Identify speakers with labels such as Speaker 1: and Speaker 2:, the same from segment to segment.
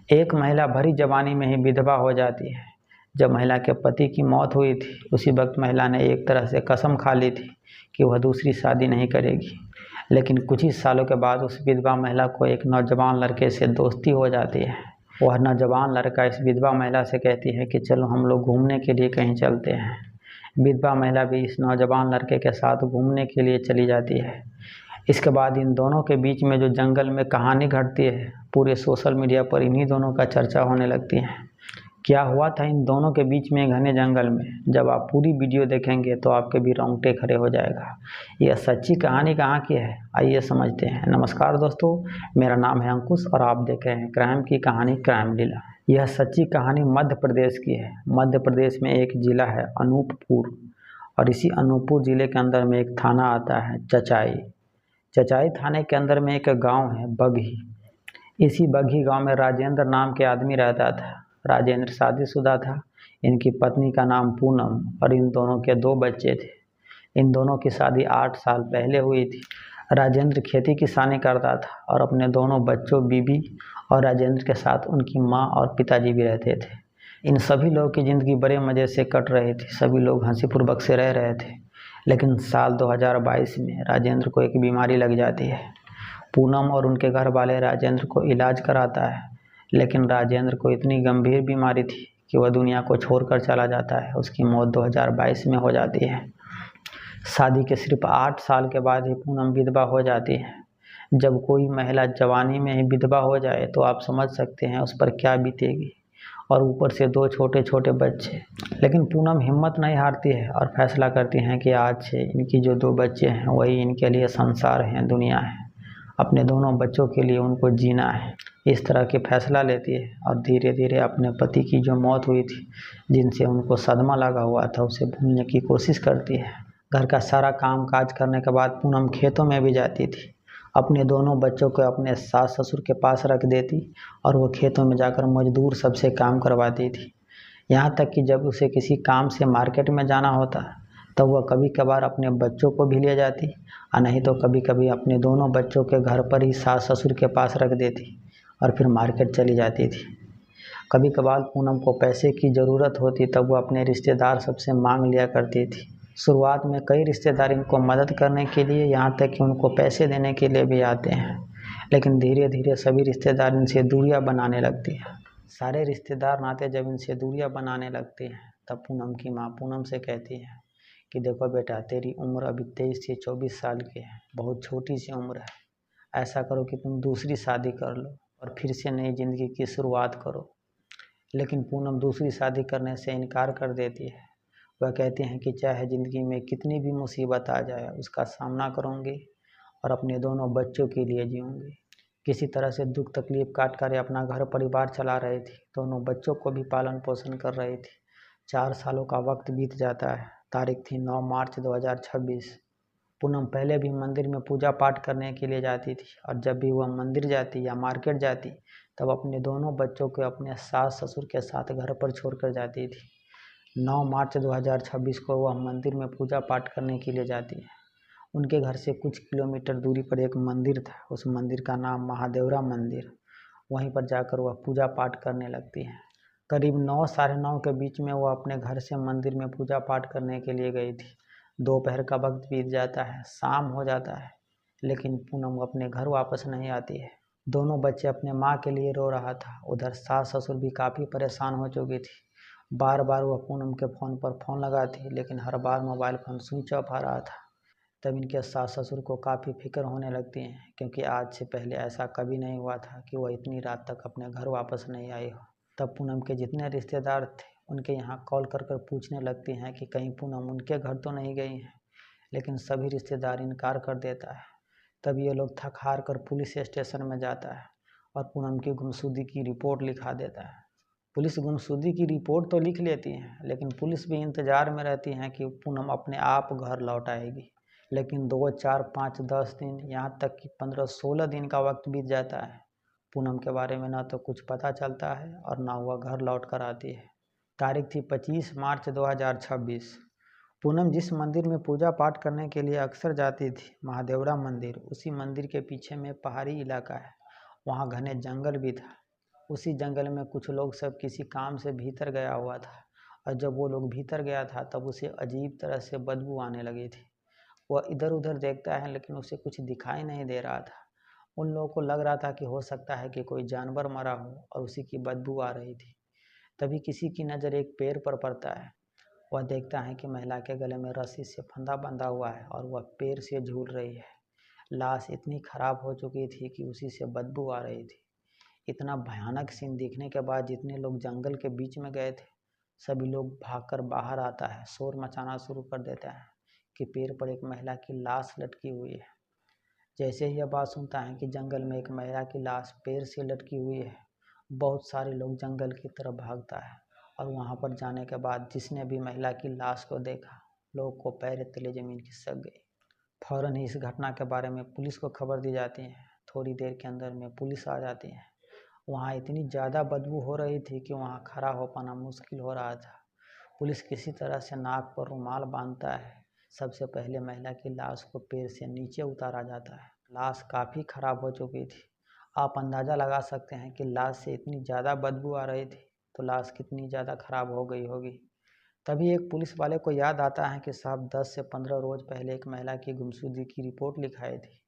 Speaker 1: एक महिला भरी जवानी में ही विधवा हो जाती है। जब महिला के पति की मौत हुई थी, उसी वक्त महिला ने एक तरह से कसम खा ली थी कि वह दूसरी शादी नहीं करेगी। लेकिन कुछ ही सालों के बाद उस विधवा महिला को एक नौजवान लड़के से दोस्ती हो जाती है। वह नौजवान लड़का इस विधवा महिला से कहती है कि चलो हम लोग घूमने के लिए कहीं चलते हैं। विधवा महिला भी इस नौजवान लड़के के साथ घूमने के लिए चली जाती है। इसके बाद इन दोनों के बीच में जो जंगल में कहानी घटती है, पूरे सोशल मीडिया पर इन्हीं दोनों का चर्चा होने लगती है। क्या हुआ था इन दोनों के बीच में घने जंगल में, जब आप पूरी वीडियो देखेंगे तो आपके भी रोंगटे खड़े हो जाएगा। यह सच्ची कहानी कहाँ की है, आइए समझते हैं। नमस्कार दोस्तों, मेरा नाम है अंकुश और आप देख रहे हैं क्राइम की कहानी क्राइम लीला। यह सच्ची कहानी मध्य प्रदेश की है। मध्य प्रदेश में एक जिला है अनूपपुर, और इसी अनूपपुर जिले के अंदर में एक थाना आता है चचाई। चचाई थाने के अंदर में एक गांव है बगही। इसी बगही गांव में राजेंद्र नाम के आदमी रहता था। राजेंद्र शादीशुदा था। इनकी पत्नी का नाम पूनम और इन दोनों के 2 बच्चे थे। इन दोनों की शादी 8 साल पहले हुई थी। राजेंद्र खेती किसानी करता था और अपने दोनों बच्चों, बीबी और राजेंद्र के साथ उनकी माँ और पिताजी भी रहते थे। इन सभी लोगों की ज़िंदगी बड़े मज़े से कट रही थी। सभी लोग हंसीपूर्वक से रह रहे थे। लेकिन साल 2022 में राजेंद्र को एक बीमारी लग जाती है। पूनम और उनके घर वाले राजेंद्र को इलाज कराता है, लेकिन राजेंद्र को इतनी गंभीर बीमारी थी कि वह दुनिया को छोड़कर चला जाता है। उसकी मौत 2022 में हो जाती है। शादी के सिर्फ 8 साल के बाद ही पूनम विधवा हो जाती है। जब कोई महिला जवानी में ही विधवा हो जाए तो आप समझ सकते हैं उस पर क्या बीतेगी, और ऊपर से 2 छोटे छोटे बच्चे। लेकिन पूनम हिम्मत नहीं हारती है और फैसला करती हैं कि आज से इनकी जो 2 बच्चे हैं वही इनके लिए संसार है, दुनिया है। अपने दोनों बच्चों के लिए उनको जीना है, इस तरह के फैसला लेती है। और धीरे धीरे अपने पति की जो मौत हुई थी, जिनसे उनको सदमा लगा हुआ था, उसे भूलने की कोशिश करती है। घर का सारा काम काज करने के बाद पूनम खेतों में भी जाती थी। अपने दोनों बच्चों को अपने सास ससुर के पास रख देती और वो खेतों में जाकर मजदूर सबसे काम करवाती थी। यहाँ तक कि जब उसे किसी काम से मार्केट में जाना होता तो वह कभी कभार अपने बच्चों को भी ले जाती, और नहीं तो कभी कभी अपने दोनों बच्चों के घर पर ही सास ससुर के पास रख देती और फिर मार्केट चली जाती थी। कभी कभार पूनम को पैसे की ज़रूरत होती तब वह अपने रिश्तेदार सबसे मांग लिया करती थी। शुरुआत में कई रिश्तेदार इनको मदद करने के लिए, यहाँ तक कि उनको पैसे देने के लिए भी आते हैं, लेकिन धीरे धीरे सभी रिश्तेदार इनसे दूरियां बनाने लगती हैं। सारे रिश्तेदार नाते जब इनसे दूरियां बनाने लगते हैं, तब पूनम की माँ पूनम से कहती है कि देखो बेटा, तेरी उम्र अभी 23 से 24 साल की है, बहुत छोटी सी उम्र है। ऐसा करो कि तुम दूसरी शादी कर लो और फिर से नई ज़िंदगी की शुरुआत करो। लेकिन पूनम दूसरी शादी करने से इनकार कर देती है। वह कहती हैं कि चाहे ज़िंदगी में कितनी भी मुसीबत आ जाए, उसका सामना करूँगी और अपने दोनों बच्चों के लिए जीऊँगी। किसी तरह से दुख तकलीफ काट कर अपना घर परिवार चला रही थी। दोनों बच्चों को भी पालन पोषण कर रही थी। 4 सालों का वक्त बीत जाता है। तारीख थी 9 मार्च 2026। पूनम पहले भी मंदिर में पूजा पाठ करने के लिए जाती थी, और जब भी वह मंदिर जाती या मार्केट जाती तब अपने दोनों बच्चों को अपने सास ससुर के साथ घर पर छोड़कर जाती थी। 9 मार्च 2026 को वह मंदिर में पूजा पाठ करने के लिए जाती है। उनके घर से कुछ किलोमीटर दूरी पर एक मंदिर था। उस मंदिर का नाम महादेवरा मंदिर। वहीं पर जाकर वह पूजा पाठ करने लगती है। करीब 9 साढ़े 9 के बीच में वह अपने घर से मंदिर में पूजा पाठ करने के लिए गई थी। दोपहर का वक्त बीत जाता है, शाम हो जाता है, लेकिन पूनम अपने घर वापस नहीं आती है। दोनों बच्चे अपने माँ के लिए रो रहा था। उधर सास ससुर भी काफ़ी परेशान हो चुकी थी। बार बार वह पूनम के फ़ोन पर फ़ोन लगाती, लेकिन हर बार मोबाइल फ़ोन स्विच ऑफ आ रहा था। तब इनके सास ससुर को काफ़ी फिक्र होने लगती है, क्योंकि आज से पहले ऐसा कभी नहीं हुआ था कि वह इतनी रात तक अपने घर वापस नहीं आई हो। तब पूनम के जितने रिश्तेदार थे उनके यहाँ कॉल कर कर पूछने लगती हैं कि कहीं पूनम उनके घर तो नहीं गई हैं, लेकिन सभी रिश्तेदार इनकार कर देता है। तब ये लोग थक हार कर पुलिस स्टेशन में जाता है और पूनम की गुमशुदगी की रिपोर्ट लिखा देता है। पुलिस गुमशुदगी की रिपोर्ट तो लिख लेती है, लेकिन पुलिस भी इंतज़ार में रहती है कि पूनम अपने आप घर लौट आएगी। लेकिन 2, 4, 5, 10 दिन, यहाँ तक कि 15-16 दिन का वक्त बीत जाता है। पूनम के बारे में ना तो कुछ पता चलता है और ना वह घर लौट कर आती है। तारीख थी 25 मार्च 2026। पूनम जिस मंदिर में पूजा पाठ करने के लिए अक्सर जाती थी, महादेवरा मंदिर, उसी मंदिर के पीछे में पहाड़ी इलाका है। वहाँ घने जंगल भी था। उसी जंगल में कुछ लोग सब किसी काम से भीतर गया हुआ था, और जब वो लोग भीतर गया था तब उसे अजीब तरह से बदबू आने लगी थी। वह इधर उधर देखता है लेकिन उसे कुछ दिखाई नहीं दे रहा था। उन लोगों को लग रहा था कि हो सकता है कि कोई जानवर मरा हो और उसी की बदबू आ रही थी। तभी किसी की नज़र एक पेड़ पर पड़ता है। वह देखता है कि महिला के गले में रस्सी से फंदा बंधा हुआ है और वह पेड़ से झूल रही है। लाश इतनी खराब हो चुकी थी कि उसी से बदबू आ रही थी। इतना भयानक सीन देखने के बाद जितने लोग जंगल के बीच में गए थे, सभी लोग भागकर बाहर आता है, शोर मचाना शुरू कर देता है कि पेड़ पर एक महिला की लाश लटकी हुई है। जैसे ही यह बात सुनता है कि जंगल में एक महिला की लाश पेड़ से लटकी हुई है, बहुत सारे लोग जंगल की तरफ भागता है। और वहां पर जाने के बाद जिसने भी महिला की लाश को देखा, लोगों को पैर तले जमीन खिसक गई। फौरन ही इस घटना के बारे में पुलिस को खबर दी जाती है। थोड़ी देर के अंदर में पुलिस आ जाती है। वहाँ इतनी ज़्यादा बदबू हो रही थी कि वहाँ खड़ा हो पाना मुश्किल हो रहा था। पुलिस किसी तरह से नाक पर रुमाल बांधता है। सबसे पहले महिला की लाश को पेड़ से नीचे उतारा जाता है। लाश काफ़ी खराब हो चुकी थी। आप अंदाज़ा लगा सकते हैं कि लाश से इतनी ज़्यादा बदबू आ रही थी तो लाश कितनी ज़्यादा खराब हो गई होगी। तभी एक पुलिस वाले को याद आता है कि साहब 10 से 15 रोज़ पहले एक महिला की गुमशुदगी की रिपोर्ट लिखाई थी,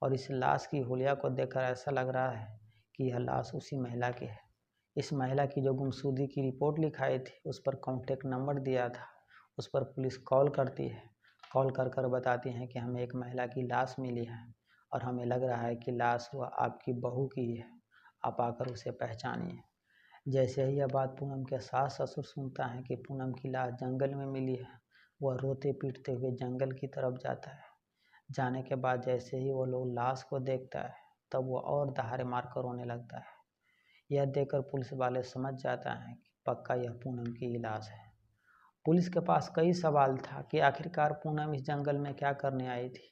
Speaker 1: और इस लाश की हुलिया को देखकर ऐसा लग रहा है कि यह लाश उसी महिला की है। इस महिला की जो गुमशुदगी की रिपोर्ट लिखाई थी उस पर कॉन्टेक्ट नंबर दिया था। उस पर पुलिस कॉल करती है। कॉल कर कर बताती हैं कि हमें एक महिला की लाश मिली है और हमें लग रहा है कि लाश वह आपकी बहू की है, आप आकर उसे पहचानिए। जैसे ही यह बात पूनम के सास ससुर सुनता है कि पूनम की लाश जंगल में मिली है, वह रोते पीटते हुए जंगल की तरफ जाता है। जाने के बाद जैसे ही वो लोग लाश को देखता है तब वो और दहाड़े मार कर रोने लगता है। यह देखकर पुलिस वाले समझ जाता है कि पक्का यह पूनम की ही लाश है। पुलिस के पास कई सवाल था कि आखिरकार पूनम इस जंगल में क्या करने आई थी।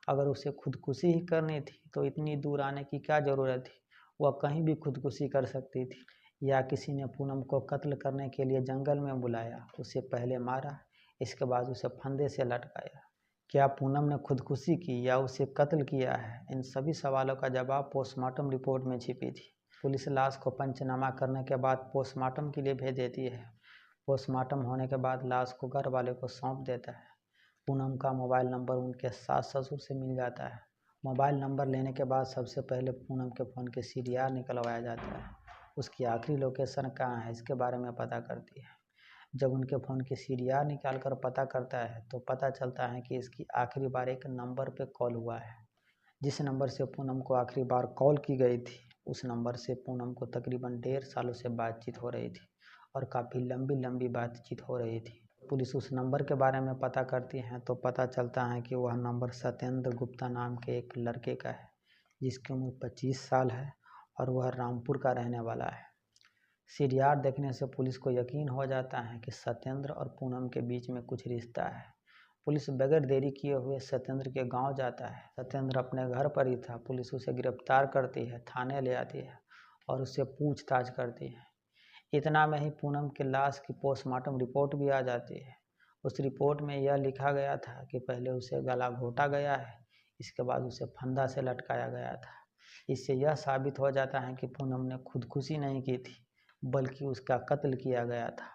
Speaker 1: अगर उसे खुदकुशी ही करनी थी तो इतनी दूर आने की क्या ज़रूरत थी। वह कहीं भी खुदकुशी कर सकती थी, या किसी ने पूनम को कत्ल करने के लिए जंगल में बुलाया, उसे पहले मारा, इसके बाद उसे फंदे से लटकाया। क्या पूनम ने खुदकुशी की या उसे कत्ल किया है, इन सभी सवालों का जवाब पोस्टमार्टम रिपोर्ट में छिपी थी। पुलिस लाश को पंचनामा करने के बाद पोस्टमार्टम के लिए भेज देती है। पोस्टमार्टम होने के बाद लाश को घर वाले को सौंप देता है। पूनम का मोबाइल नंबर उनके सास ससुर से मिल जाता है। मोबाइल नंबर लेने के बाद सबसे पहले पूनम के फ़ोन के CDR निकलवाया जाता है। उसकी आखिरी लोकेशन कहाँ है इसके बारे में पता करती है। जब उनके फ़ोन की CDR निकाल कर पता करता है तो पता चलता है कि इसकी आखिरी बार एक नंबर पे कॉल हुआ है। जिस नंबर से पूनम को आखिरी बार कॉल की गई थी उस नंबर से पूनम को तकरीबन 1.5 सालों से बातचीत हो रही थी, और काफ़ी लंबी लंबी बातचीत हो रही थी। पुलिस उस नंबर के बारे में पता करती है तो पता चलता है कि वह नंबर सत्येंद्र गुप्ता नाम के एक लड़के का है, जिसकी उम्र 25 साल है और वह रामपुर का रहने वाला है। CDR देखने से पुलिस को यकीन हो जाता है कि सत्येंद्र और पूनम के बीच में कुछ रिश्ता है। पुलिस बगैर देरी किए हुए सत्येंद्र के गांव जाता है। सत्येंद्र अपने घर पर ही था। पुलिस उसे गिरफ्तार करती है, थाने ले आती है और उससे पूछताछ करती है। इतना में ही पूनम की लाश की पोस्टमार्टम रिपोर्ट भी आ जाती है। उस रिपोर्ट में यह लिखा गया था कि पहले उसे गला घोटा गया है, इसके बाद उसे फंदा से लटकाया गया था। इससे यह साबित हो जाता है कि पूनम ने खुदकुशी नहीं की थी, बल्कि उसका कत्ल किया गया था।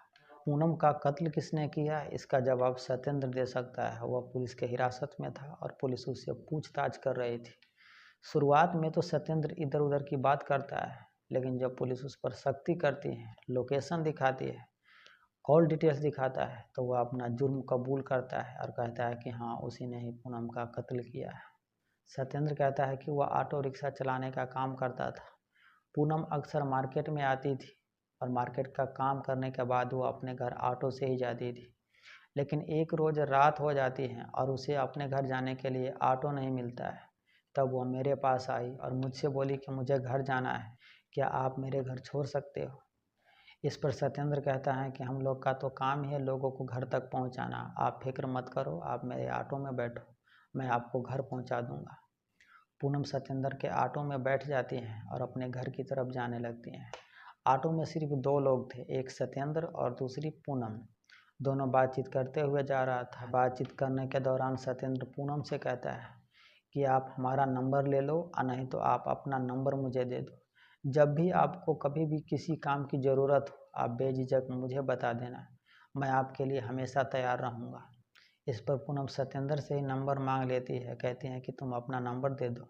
Speaker 1: पूनम का कत्ल किसने किया, इसका जवाब सत्येंद्र दे सकता है। वह पुलिस के हिरासत में था और पुलिस उससे पूछताछ कर रही थी। शुरुआत में तो सत्येंद्र इधर उधर की बात करता है, लेकिन जब पुलिस उस पर सख्ती करती है, लोकेशन दिखाती है, कॉल डिटेल्स दिखाता है, तो वह अपना जुर्म कबूल करता है और कहता है कि हाँ, उसी ने ही पूनम का कत्ल किया है। सत्येंद्र कहता है कि वह ऑटो रिक्शा चलाने का काम करता था। पूनम अक्सर मार्केट में आती थी और मार्केट का काम करने के बाद वो अपने घर ऑटो से ही जाती थी। लेकिन एक रोज़ रात हो जाती है और उसे अपने घर जाने के लिए ऑटो नहीं मिलता है। तब वो मेरे पास आई और मुझसे बोली कि मुझे घर जाना है, क्या आप मेरे घर छोड़ सकते हो। इस पर सत्येंद्र कहता है कि हम लोग का तो काम ही है लोगों को घर तक पहुंचाना, आप फिक्र मत करो, आप मेरे ऑटो में बैठो, मैं आपको घर पहुंचा दूंगा। पूनम सत्येंद्र के ऑटो में बैठ जाती हैं और अपने घर की तरफ जाने लगती हैं। ऑटो में सिर्फ 2 लोग थे, एक सत्येंद्र और दूसरी पूनम। दोनों बातचीत करते हुए जा रहा था। बातचीत करने के दौरान सत्येंद्र पूनम से कहता है कि आप हमारा नंबर ले लो और नहीं तो आप अपना नंबर मुझे दे दो। जब भी आपको कभी भी किसी काम की ज़रूरत हो, आप बेझिझक मुझे बता देना, मैं आपके लिए हमेशा तैयार रहूँगा। इस पर पूनम सत्येंद्र से ही नंबर मांग लेती है। कहती हैं कि तुम अपना नंबर दे दो,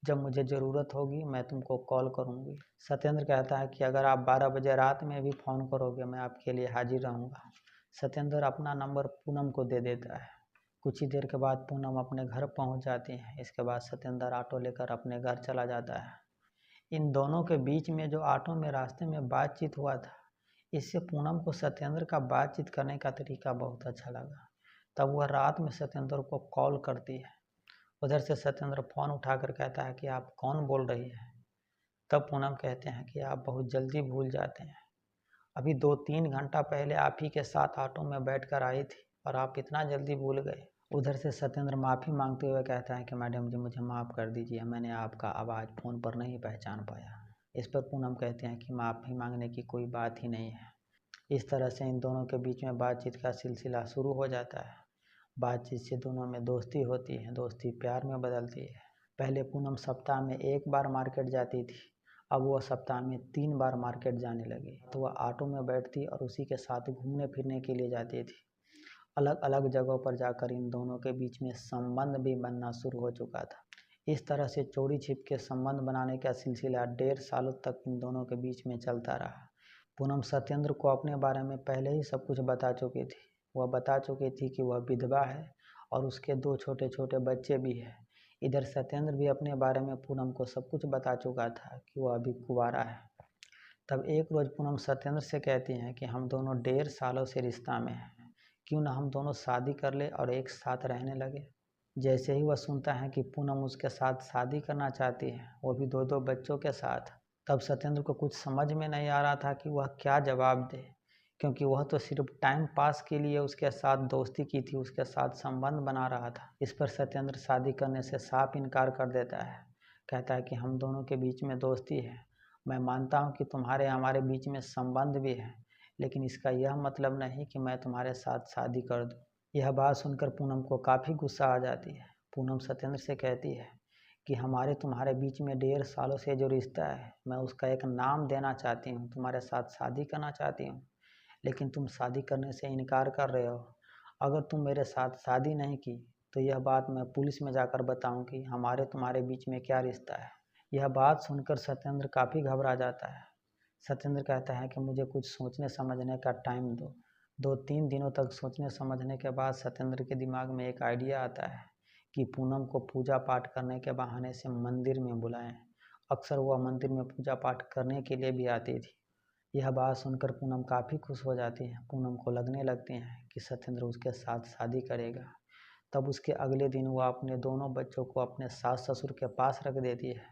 Speaker 1: जब मुझे ज़रूरत होगी मैं तुमको कॉल करूँगी। सत्येंद्र कहता है कि अगर आप 12 बजे रात में भी फ़ोन करोगे मैं आपके लिए हाजिर रहूँगा। सत्येंद्र अपना नंबर पूनम को दे देता है। कुछ ही देर के बाद पूनम अपने घर पहुँच जाती है। इसके बाद सत्येंद्र ऑटो लेकर अपने घर चला जाता है। इन दोनों के बीच में जो ऑटो में रास्ते में बातचीत हुआ था, इससे पूनम को सत्येंद्र का बातचीत करने का तरीका बहुत अच्छा लगा। तब वह रात में सत्येंद्र को कॉल करती है। उधर से सत्येंद्र फ़ोन उठाकर कहता है कि आप कौन बोल रही हैं। तब पूनम कहते हैं कि आप बहुत जल्दी भूल जाते हैं, अभी 2-3 घंटा पहले आप ही के साथ ऑटो में बैठकर आई थी और आप इतना जल्दी भूल गए। उधर से सत्येंद्र माफ़ी मांगते हुए कहता है कि मैडम जी मुझे माफ़ कर दीजिए, मैंने आपका आवाज़ फ़ोन पर नहीं पहचान पाया। इस पर पूनम कहते हैं कि माफ़ी मांगने की कोई बात ही नहीं है। इस तरह से इन दोनों के बीच में बातचीत का सिलसिला शुरू हो जाता है। बातचीत से दोनों में दोस्ती होती है, दोस्ती प्यार में बदलती है। पहले पूनम सप्ताह में 1 बार मार्केट जाती थी, अब वह सप्ताह में 3 बार मार्केट जाने लगी। तो वह ऑटो में बैठती और उसी के साथ घूमने फिरने के लिए जाती थी। अलग अलग जगहों पर जाकर इन दोनों के बीच में संबंध भी बनना शुरू हो चुका था। इस तरह से चोरी छिप के संबंध बनाने का सिलसिला 1.5 सालों तक इन दोनों के बीच में चलता रहा। पूनम सत्येंद्र को अपने बारे में पहले ही सब कुछ बता चुकी थी। वह बता चुकी थी कि वह विधवा है और उसके 2 छोटे छोटे बच्चे भी हैं। इधर सत्येंद्र भी अपने बारे में पूनम को सब कुछ बता चुका था कि वह अभी कुंवारा है। तब एक रोज़ पूनम सत्येंद्र से कहती हैं कि हम दोनों 1.5 सालों से रिश्ता में हैं, क्यों ना हम दोनों शादी कर ले और एक साथ रहने लगे। जैसे ही वह सुनता है कि पूनम उसके साथ शादी करना चाहती है, वो भी 2-2 बच्चों के साथ, तब सत्येंद्र को कुछ समझ में नहीं आ रहा था कि वह क्या जवाब दे, क्योंकि वह तो सिर्फ टाइम पास के लिए उसके साथ दोस्ती की थी, उसके साथ संबंध बना रहा था। इस पर सत्येंद्र शादी करने से साफ इनकार कर देता है। कहता है कि हम दोनों के बीच में दोस्ती है, मैं मानता हूँ कि तुम्हारे हमारे बीच में संबंध भी है, लेकिन इसका यह मतलब नहीं कि मैं तुम्हारे साथ शादी कर दूँ। यह बात सुनकर पूनम को काफ़ी गुस्सा आ जाती है। पूनम सत्येंद्र से कहती है कि हमारे तुम्हारे बीच में 1.5 सालों से जो रिश्ता है, मैं उसका एक नाम देना चाहती हूँ, तुम्हारे साथ शादी करना चाहती हूँ, लेकिन तुम शादी करने से इनकार कर रहे हो। अगर तुम मेरे साथ शादी नहीं की तो यह बात मैं पुलिस में जाकर बताऊँ कि हमारे तुम्हारे बीच में क्या रिश्ता है। यह बात सुनकर सत्येंद्र काफ़ी घबरा जाता है। सत्येंद्र कहता है कि मुझे कुछ सोचने समझने का टाइम दो। 2-3 दिनों तक सोचने समझने के बाद सत्येंद्र के दिमाग में एक आइडिया आता है कि पूनम को पूजा पाठ करने के बहाने से मंदिर में बुलाएं। अक्सर वह मंदिर में पूजा पाठ करने के लिए भी आती थी। यह बात सुनकर पूनम काफ़ी खुश हो जाती है। पूनम को लगने लगती है कि सत्येंद्र उसके साथ शादी करेगा। तब उसके अगले दिन वह अपने दोनों बच्चों को अपने सास ससुर के पास रख देती है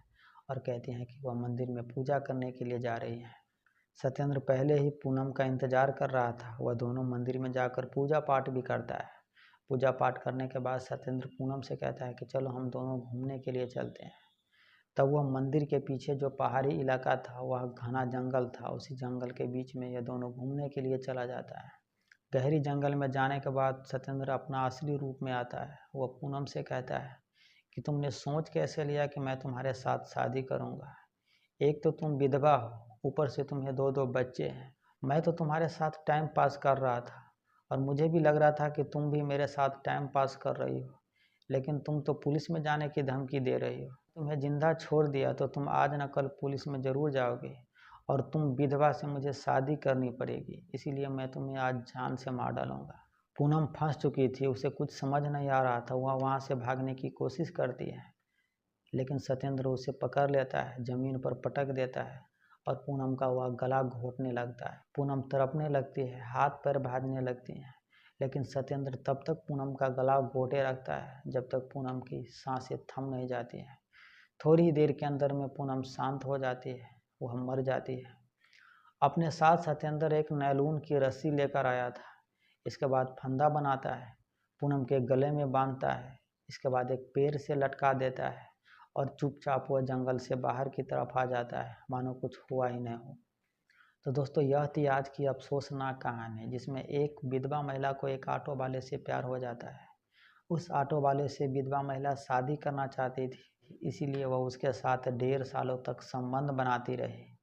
Speaker 1: और कहती है कि वह मंदिर में पूजा करने के लिए जा रही है। सत्येंद्र पहले ही पूनम का इंतज़ार कर रहा था। वह दोनों मंदिर में जाकर पूजा पाठ भी करता है। पूजा पाठ करने के बाद सत्येंद्र पूनम से कहता है कि चलो हम दोनों घूमने के लिए चलते हैं। तब वह मंदिर के पीछे जो पहाड़ी इलाका था, वह घना जंगल था। उसी जंगल के बीच में यह दोनों घूमने के लिए चला जाता है। गहरी जंगल में जाने के बाद सत्येंद्र अपना असली रूप में आता है। वह पूनम से कहता है कि तुमने सोच कैसे लिया कि मैं तुम्हारे साथ शादी करूँगा। एक तो तुम विधवा हो, ऊपर से तुम्हें 2-2 बच्चे हैं। मैं तो तुम्हारे साथ टाइम पास कर रहा था और मुझे भी लग रहा था कि तुम भी मेरे साथ टाइम पास कर रही हो, लेकिन तुम तो पुलिस में जाने की धमकी दे रही हो। तुम्हें जिंदा छोड़ दिया तो तुम आज न कल पुलिस में ज़रूर जाओगे और तुम विधवा से मुझे शादी करनी पड़ेगी, इसीलिए मैं तुम्हें आज जान से मार डालूंगा। पूनम फंस चुकी थी, उसे कुछ समझ नहीं आ रहा था। वह वहाँ से भागने की कोशिश करती है, लेकिन सत्येंद्र उसे पकड़ लेता है, ज़मीन पर पटक देता है और पूनम का वह गला घोंटने लगता है। पूनम तड़पने लगती है, हाथ पैर भाजने लगती हैं, लेकिन सत्येंद्र तब तक पूनम का गला घोंटे रखता है जब तक पूनम की सांसें थम नहीं जाती हैं। थोड़ी ही देर के अंदर में पूनम शांत हो जाती है, वह मर जाती है। अपने साथ सत्येंद्र एक नैलून की रस्सी लेकर आया था। इसके बाद फंदा बनाता है, पूनम के गले में बांधता है। इसके बाद एक पेड़ से लटका देता है और चुपचाप वह जंगल से बाहर की तरफ आ जाता है, मानो कुछ हुआ ही नहीं हो। तो दोस्तों, यह थी आज की अफसोसनाक कहानी, जिसमें एक विधवा महिला को एक ऑटो वाले से प्यार हो जाता है। उस ऑटो वाले से विधवा महिला शादी करना चाहती थी, थी, इसीलिए वह उसके साथ 1.5 सालों तक संबंध बनाती रही।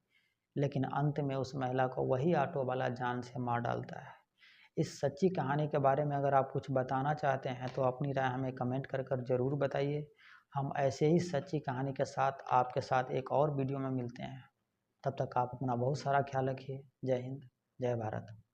Speaker 1: लेकिन अंत में उस महिला को वही ऑटो वाला जान से मार डालता है। इस सच्ची कहानी के बारे में अगर आप कुछ बताना चाहते हैं तो अपनी राय हमें कमेंट कर ज़रूर बताइए। हम ऐसे ही सच्ची कहानी के साथ आपके साथ एक और वीडियो में मिलते हैं। तब तक आप अपना बहुत सारा ख्याल रखिए। जय हिंद, जय भारत।